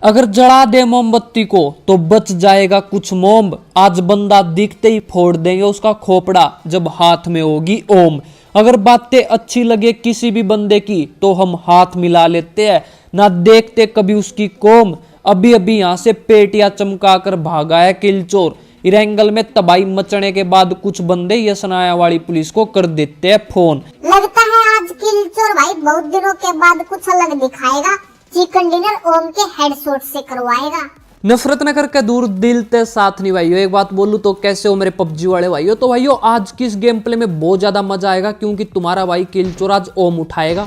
अगर जला दे मोमबत्ती को तो बच जाएगा कुछ मोम। आज बंदा दिखते ही फोड़ देंगे उसका खोपड़ा जब हाथ में होगी ओम। अगर बातें अच्छी लगे किसी भी बंदे की तो हम हाथ मिला लेते हैं, ना देखते कभी उसकी कोम। अभी अभी यहाँ से पेटियां चमका कर भागा है किलचोर। इरंगल में तबाही मचने के बाद कुछ बंदे यसनाया वाली पुलिस को कर देते हैं फोन। लगता है आज किलचोर भाई बहुत दिनों के बाद कुछ अलग दिखाएगा। चिकन डिनर ओम के हेडशॉट से करवाएगा। नफरत न करके दूर दिल ते साथ नहीं भाइयों। एक बात बोलूं तो कैसे हो मेरे पबजी वाले भाइयों। तो भाइयों आज की इस गेम प्ले में बहुत ज्यादा मजा आएगा क्योंकि तुम्हारा भाई किलचोर आज ओम उठाएगा।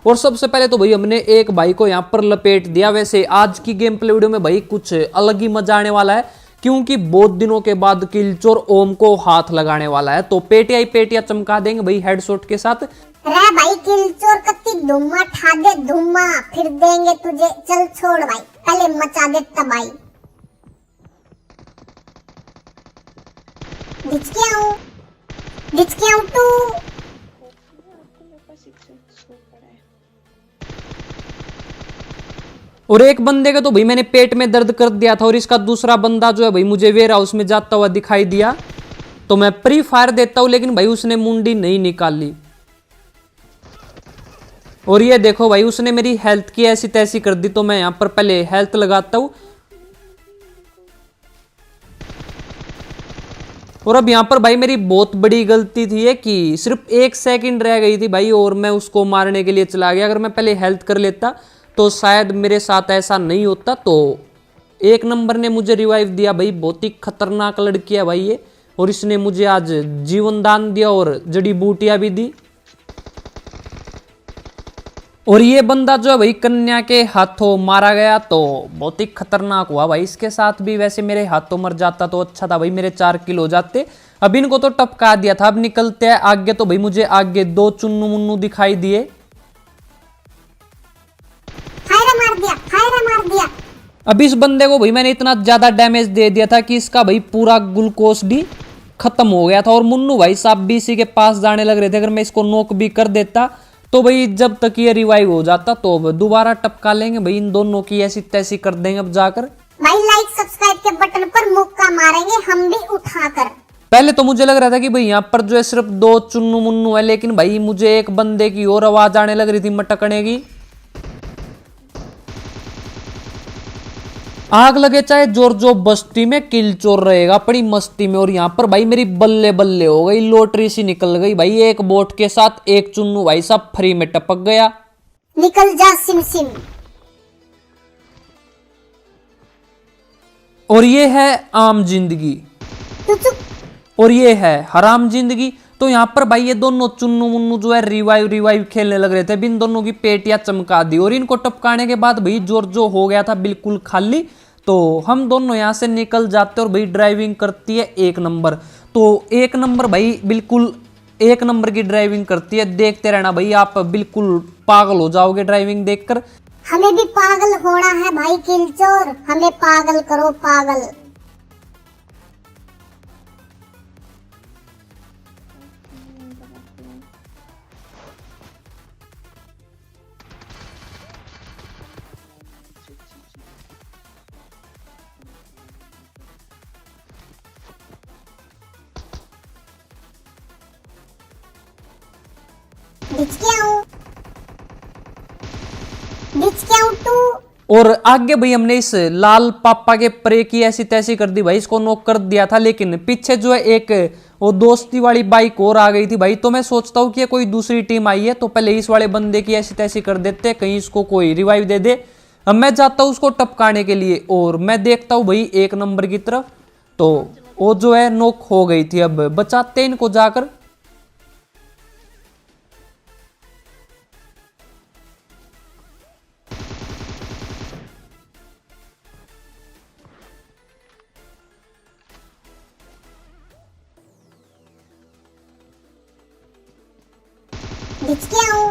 और सबसे पहले तो भाई हमने एक भाई को यहाँ पर लपेट दिया। वैसे आज की गेम प्ले वीडियो में भाई कुछ अलग ही मजा आने वाला है क्योंकि बहुत दिनों के बाद किलचोर ओम को हाथ लगाने वाला है। तो पेटिया ही पेटिया चमका देंगे भाई हेडशॉट के साथ। रे भाई किलचोर कत्ती धुम्मा ठा दे धुम्मा, फिर देंगे तुझे। चल छोड़ भाई पहले मचा दे तबाही। डिचके आऊं तू। और एक बंदे का तो भाई मैंने पेट में दर्द कर दिया था और इसका दूसरा बंदा जो है भाई मुझे वेयर हाउस में जाता हुआ दिखाई दिया तो मैं प्री फायर देता हूं, लेकिन भाई उसने मुंडी नहीं निकाली। और ये देखो भाई उसने मेरी हेल्थ की ऐसी तैसी कर दी। तो मैं यहां पर पहले हेल्थ लगाता हूं और अब यहां पर भाई मेरी बहुत बड़ी गलती थी कि सिर्फ 1 सेकंड रह गई थी भाई और मैं उसको मारने के लिए चला गया। अगर मैं पहले हेल्थ कर लेता तो शायद मेरे साथ ऐसा नहीं होता। तो 1 नंबर ने मुझे रिवाइव दिया भाई। बहुत ही खतरनाक लड़की है भाई ये, और इसने मुझे आज जीवन दान दिया और जड़ी बूटियां भी दी। और ये बंदा जो है भाई कन्या के हाथों मारा गया तो बहुत ही खतरनाक हुआ भाई इसके साथ भी। वैसे मेरे हाथों मर जाता तो अच्छा था भाई, मेरे 4 किल हो जाते। अब इनको तो टपका दिया था। अब निकलते हैं आगे। तो भाई मुझे आगे 2 चुन्नू मुन्नू दिखाई दिए। मार दिया। अब इस बंदे को भाई मैंने इतना ज्यादा डैमेज दे दिया था कि इसका भाई पूरा ग्लूकोज डी खत्म हो गया था। और मुन्नू भाई साहब भी इसी के पास जाने लग रहे थे। अगर मैं इसको नोक भी कर देता तो भाई जब तक ये रिवाइव हो जाता तो दोबारा टपका लेंगे भाई। इन दोनों की ऐसी तैसी कर देंगे अब जाकर। भाई लाइक सब्सक्राइब के बटन पर मुक्का मारेंगे हम भी उठाकर। पहले तो मुझे लग रहा था कि भाई यहाँ पर जो है सिर्फ 2 चुन्नू मुन्नू है, लेकिन भाई मुझे एक बंदे की और आवाज आने लग रही थी मटकने की। आग लगे चाहे जोर जो बस्ती में किलचोर रहेगा अपनी मस्ती में। और यहाँ पर भाई मेरी बल्ले बल्ले हो गई, लॉटरी सी निकल गई भाई। एक बोट के साथ 1 चुन्नू भाई साहब फ्री में टपक गया। निकल जा सिम सिम। और ये है आम जिंदगी और ये है हराम जिंदगी। तो यहाँ पर भाई ये दोनों चुन्नू मुन्नू जो है रिवाइव खेलने लग रहे थे। इन दोनों की पेटियां चमका दी और इनको टपकाने के बाद भाई जोर जो हो गया था बिल्कुल खाली। तो हम दोनों यहाँ से निकल जाते और भाई ड्राइविंग करती है 1 नंबर। तो 1 नंबर भाई बिल्कुल 1 नंबर की ड्राइविंग करती है। देखते रहना भाई, आप बिल्कुल पागल हो जाओगे ड्राइविंग देखकर। हमें भी पागल होना है भाई किलचोर, हमें पागल करो पागल। और आगे भाई हमने इस लाल पापा के प्रे की ऐसी तैसी कर दी भाई। इसको नॉक कर दिया था, लेकिन पीछे जो है एक वो दोस्ती वाली बाइक और आ गई थी भाई। तो मैं सोचता हूँ कि ये कोई दूसरी टीम आई है तो पहले इस वाले बंदे की ऐसी तैसी कर देते, कहीं इसको कोई रिवाइव दे दे। अब मैं जाता हूँ उसको टपकाने के लिए और मैं देखता हूँ भाई 1 नंबर की तरफ। तो वो जो है नॉक हो गई थी। अब बचाते इनको जाकर।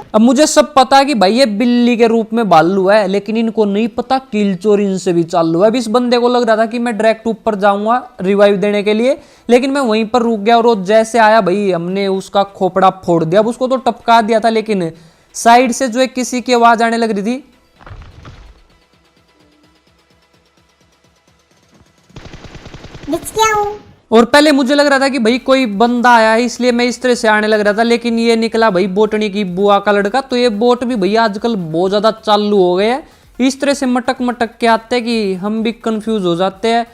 अब मुझे सब पता है कि भाई ये बिल्ली के रूप में भालू है, लेकिन इनको नहीं पता किलचोर इनसे भी चालू है। अब इस बंदे को लग रहा था कि मैं डायरेक्ट ऊपर जाऊंगा रिवाइव देने के लिए, लेकिन मैं वहीं पर रुक गया और वो जैसे आया भाई हमने उसका खोपड़ा फोड़ दिया। अब उसको तो टपका दिया था, लेकिन साइड से जो है किसी की आवाज आने लग रही थी। बिच गया हूँ। और पहले मुझे लग रहा था कि भाई कोई बंदा आया है इसलिए मैं इस तरह से आने लग रहा था, लेकिन ये निकला भाई बोटनी की बुआ का लड़का। तो ये बोट भी भैया आजकल बहुत ज्यादा चालू हो गए हैं, इस तरह से मटक मटक के आते हैं कि हम भी कंफ्यूज हो जाते हैं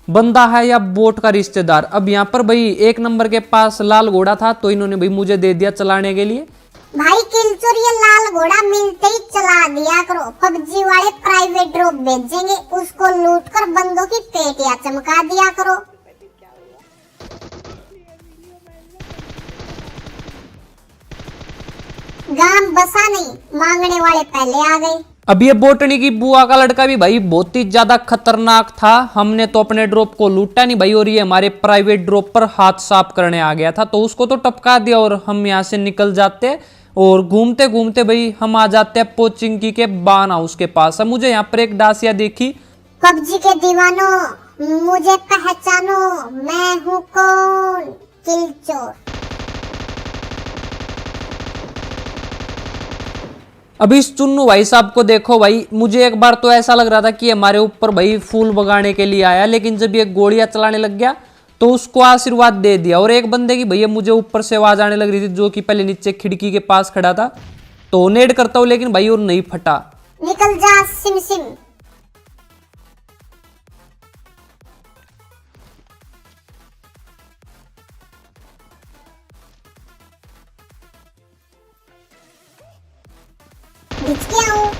बंदा है या बोट का रिश्तेदार। अब यहाँ पर भाई एक नंबर के पास लाल घोड़ा था तो इन्होंने भाई मुझे दे दिया चलाने के लिए। भाई किलचोर ये लाल घोड़ा मिलते ही चला दिया करो, पबजी वाले प्राइवेट ड्रॉप भेजेंगे, उसको लूट कर बंदों की पेटियां चमका दिया करो। गांव बसा नहीं, मांगने वाले पहले आ गए। अब ये बोटनी की बुआ का लड़का भी भाई बहुत ही ज्यादा खतरनाक था, हमने तो अपने ड्रॉप को लूटा नहीं भाई, और ये हमारे प्राइवेट ड्रॉप पर हाथ साफ करने आ गया था, तो उसको तो टपका दिया और हम यहाँ से निकल जाते और घूमते घूमते भाई हम आ जाते हैं पोचिंकी के बान हाउस के पास। अब मुझे यहाँ पर एक डासिया देखी। पबजी के दीवानों मुझे पहचानो, मैं हूँ कौन, किलचोर। अभी इस चुन्नू भाई साहब को देखो भाई, मुझे एक बार तो ऐसा लग रहा था कि हमारे ऊपर भाई फूल बगाने के लिए आया, लेकिन जब ये गोलियां चलाने लग गया तो उसको आशीर्वाद दे दिया। और एक बंदे की भैया मुझे ऊपर से आवाज आने लग रही थी जो कि पहले नीचे खिड़की के पास खड़ा था, तो नेड करता हूं लेकिन भाई और नहीं फटा। निकल जा सिम सिम।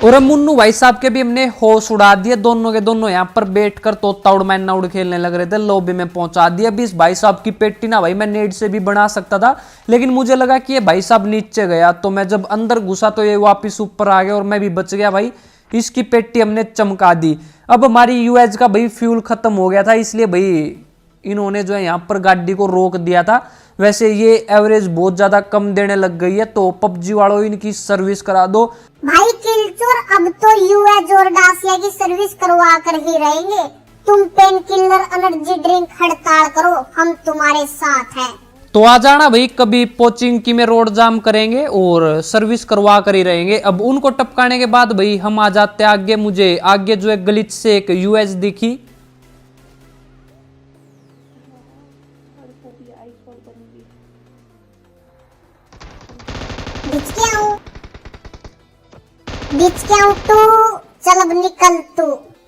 और अब मुन्नू भाई साहब के भी हमने होश उड़ा दिए, दोनों के दोनों यहाँ पर बैठकर तोता उड़ मैना उड़ खेलने लग रहे थे, लॉबी में पहुंचा दिया। अभी इस भाई साहब की पेटी ना भाई मैं नेट से भी बना सकता था, लेकिन मुझे लगा कि ये भाई साहब नीचे गया, तो मैं जब अंदर घुसा तो ये वापिस ऊपर आ गया और मैं भी बच गया भाई। इसकी पेटी हमने चमका दी। अब हमारी यूएच का भाई फ्यूल खत्म हो गया था, इसलिए भाई इन्होंने जो है यहाँ पर गाड़ी को रोक दिया था। वैसे ये एवरेज बहुत ज्यादा कम देने लग गई है, तो पबजी वालों इनकी सर्विस करा दो भाई किलचोर। अब तो यूएच और डासिया की सर्विस करवा कर ही रहेंगे। तुम पेन किलर एनर्जी ड्रिंक हड़ताल करो, हम तुम्हारे साथ हैं। तो आ जाना भाई, कभी पोचिंग की में रोड जाम करेंगे और सर्विस करवा कर ही रहेंगे। अब उनको टपकाने के बाद भाई हम आ जाते हैं आगे। मुझे आगे जो है गलिच से एक यूएस दिखी। बीच क्या हूँ तू, चल अब निकल तू।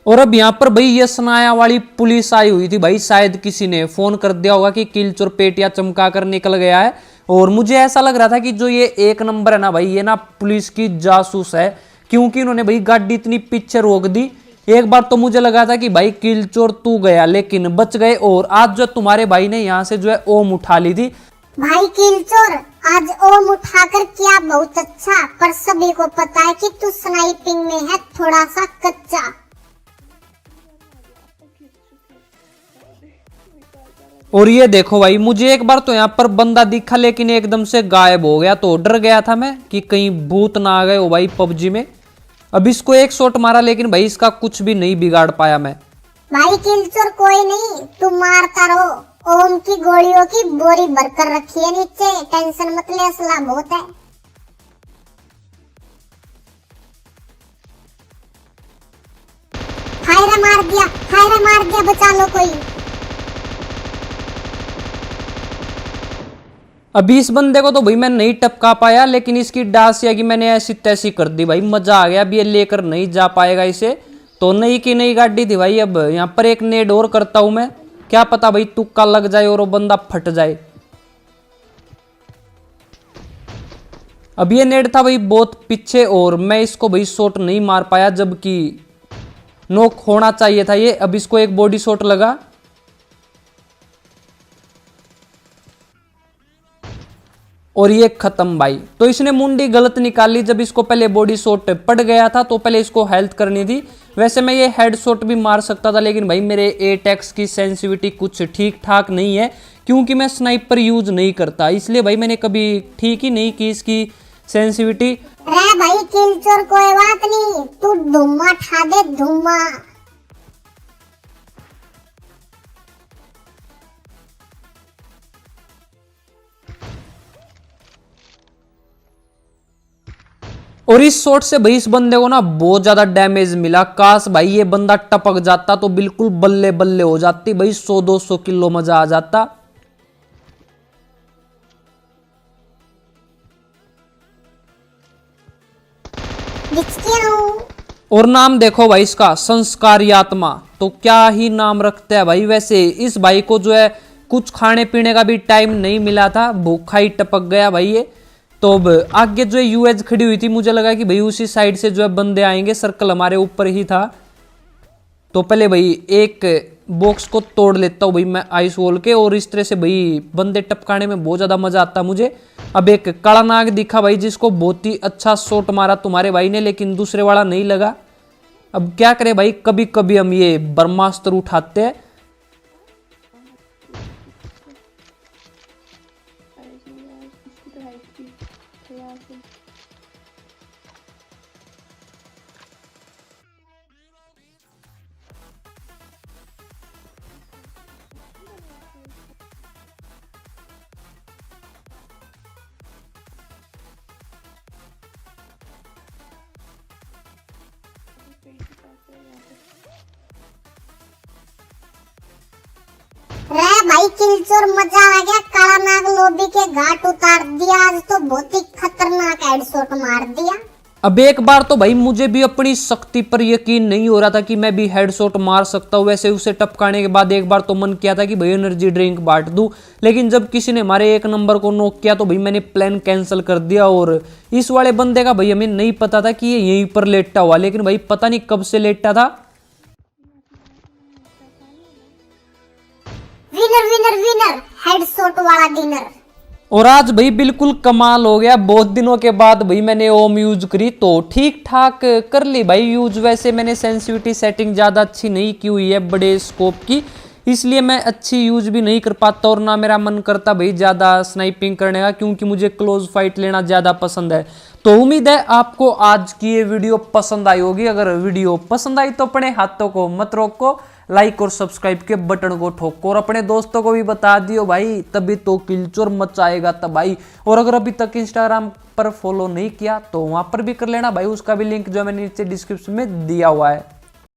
और अब यहाँ पर भाई ये सनाया वाली पुलिस आई हुई थी भाई, शायद किसी ने फोन कर दिया होगा कि किलचोर पेटियां चमका कर निकल गया है। और मुझे ऐसा लग रहा था कि जो ये एक नंबर है ना भाई, ये ना पुलिस की जासूस है, क्योंकि इन्होंने भाई गाड़ी इतनी पीछे रोक दी। एक बार तो मुझे लगा था कि भाई किलचोर तू गया, लेकिन बच गए। और आज जो तुम्हारे भाई ने यहाँ से जो है ओम उठा ली थी। भाई किलचोर आज ओम उठाकर किया बहुत अच्छा, पर सभी को पता है कि तू स्नाइपिंग में है थोड़ा सा कच्चा। और ये देखो भाई, मुझे एक बार तो यहाँ पर बंदा दिखा लेकिन एकदम से गायब हो गया, तो डर गया था मैं कि कहीं भूत ना आ गए हो भाई पबजी में। अब इसको एक शॉट मारा लेकिन भाई इसका कुछ भी नहीं बिगाड़ पाया मैं। भाई किलचोर कोई नहीं, तू मारता रहो। ओम की गोलियों की बोरी भरकर रखी है नीचे, टेंशन मत ले, असला बहुत है। फायर मार दिया, बचा लो कोई। अभी इस बंदे को तो भाई मैं नहीं टपका पाया, लेकिन इसकी डासिया की मैंने ऐसी तैसी कर दी भाई, मजा आ गया। अब ये लेकर नहीं जा पाएगा इसे, तो नई की नई गाड़ी थी भाई। अब यहाँ पर एक नेड और करता हूं मैं, क्या पता भाई तुक्का लग जाए और वो बंदा फट जाए। अब ये नेड था भाई बहुत पीछे और मैं इसको भाई शॉट नहीं मार पाया, जबकि नॉक होना चाहिए था ये। अब इसको एक बॉडी शॉट लगा और ये खत्म भाई। तो इसने मुंडी गलत निकाली, जब इसको पहले बॉडी शॉट पड़ गया था तो पहले इसको हेल्थ करनी थी। वैसे मैं ये हेड शॉट भी मार सकता था, लेकिन भाई मेरे एटेक्स की सेंसिटिविटी कुछ ठीक ठाक नहीं है, क्योंकि मैं स्नाइपर यूज नहीं करता, इसलिए भाई मैंने कभी ठीक ही नहीं की इसकी सेंसिटिविटी। अरे भाई किलचोर कोई बात नहीं, तू धुम्मा ठा दे धुम्मा। और इस शॉट से भाई इस बंदे को ना बहुत ज्यादा डैमेज मिला। काश भाई ये बंदा टपक जाता तो बिल्कुल बल्ले बल्ले हो जाती भाई, 100-200 किलो मजा आ जाता। और नाम देखो भाई इसका, संस्कारी आत्मा। तो क्या ही नाम रखता है भाई। वैसे इस भाई को जो है कुछ खाने पीने का भी टाइम नहीं मिला था, भूखा ही टपक गया भाई ये। तो अब आगे जो है यूएज खड़ी हुई थी, मुझे लगा कि भाई उसी साइड से जो है बंदे आएंगे, सर्कल हमारे ऊपर ही था। तो पहले भाई एक बॉक्स को तोड़ लेता हूँ भाई मैं आइस वॉल के, और इस तरह से भाई बंदे टपकाने में बहुत ज्यादा मजा आता मुझे। अब एक काला नाग दिखा भाई, जिसको बहुत ही अच्छा शॉट मारा तुम्हारे भाई ने, लेकिन दूसरे वाला नहीं लगा। अब क्या करें भाई, कभी कभी हम ये ब्रह्मास्त्र उठाते हैं। रे भाई किलचोर मजा आ गया, काला नाग लोबी के घाट उतार दिया। आज तो बहुत ही खतरनाक हेडशॉट मार दिया। अब एक बार तो भाई मुझे भी अपनी शक्ति पर यकीन नहीं हो रहा था कि मैं भी हेडशॉट मार सकता हूँ। वैसे उसे टपकाने के बाद एक बार तो मन किया था कि भाई एनर्जी ड्रिंक बांट दूं, लेकिन जब किसी ने हमारे एक नंबर को नॉक किया तो भाई मैंने प्लान कैंसिल कर दिया। और इस वाले बंदे का भाई हमें नहीं पता था कि ये यहीं पर लेटा हुआ, लेकिन भाई पता नहीं कब से लेटा था। विनर विनर विनर, हेडशॉट वाला डिनर। और आज भाई बिल्कुल कमाल हो गया। बहुत दिनों के बाद भाई मैंने ओम यूज करी तो ठीक ठाक कर ली भाई यूज। वैसे मैंने सेंसिटिविटी सेटिंग ज़्यादा अच्छी नहीं की हुई है बड़े स्कोप की, इसलिए मैं अच्छी यूज भी नहीं कर पाता। और ना मेरा मन करता भाई ज़्यादा स्नाइपिंग करने का, क्योंकि मुझे क्लोज फाइट लेना ज़्यादा पसंद है। तो उम्मीद है आपको आज की ये वीडियो पसंद आई होगी। अगर वीडियो पसंद आई तो अपने हाथों को मत रोको, लाइक और सब्सक्राइब के बटन को ठोको, और अपने दोस्तों को भी बता दियो भाई, तभी तो किलचोर मचाएगा तब भाई। और अगर अभी तक इंस्टाग्राम पर फॉलो नहीं किया तो वहां पर भी कर लेना भाई, उसका भी लिंक जो मैंने नीचे डिस्क्रिप्शन में दिया हुआ है।